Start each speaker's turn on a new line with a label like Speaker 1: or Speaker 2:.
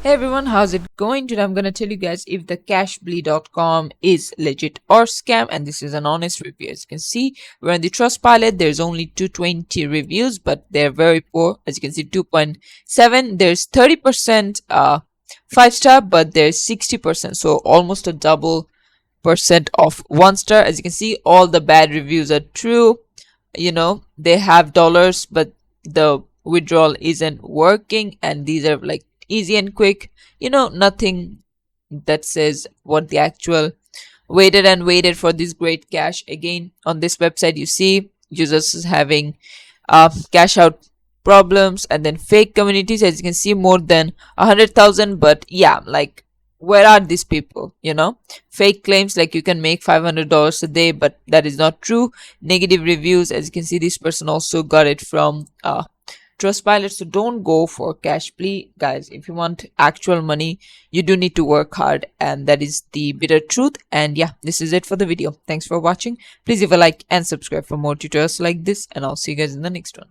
Speaker 1: Hey everyone, how's it going? Today I'm gonna tell you guys if the cashbly.com is legit or scam, and this is an honest review. As you can see, we're on the Trustpilot. There's only 220 reviews, but they're very poor. As you can see, 2.7. There's 30% 5-star, but there's 60%, so almost a double percent of 1-star. As you can see, all the bad reviews are true. They have dollars, but the withdrawal isn't working, and these are like easy and quick. Nothing that says what the actual waited for this great cash. Again, on this website you see users is having cash out problems, and then fake communities. As you can see, more than 100,000. But yeah, like, where are these people? Fake claims like you can make $500 a day, but that is not true. Negative reviews. As you can see, this person also got it from Trustpilot. So don't go for cashbly, guys. If you want actual money, you do need to work hard, and that is the bitter truth. And yeah, this is it for the video. Thanks for watching. Please leave a like and subscribe for more tutorials like this, and I'll see you guys in the next one.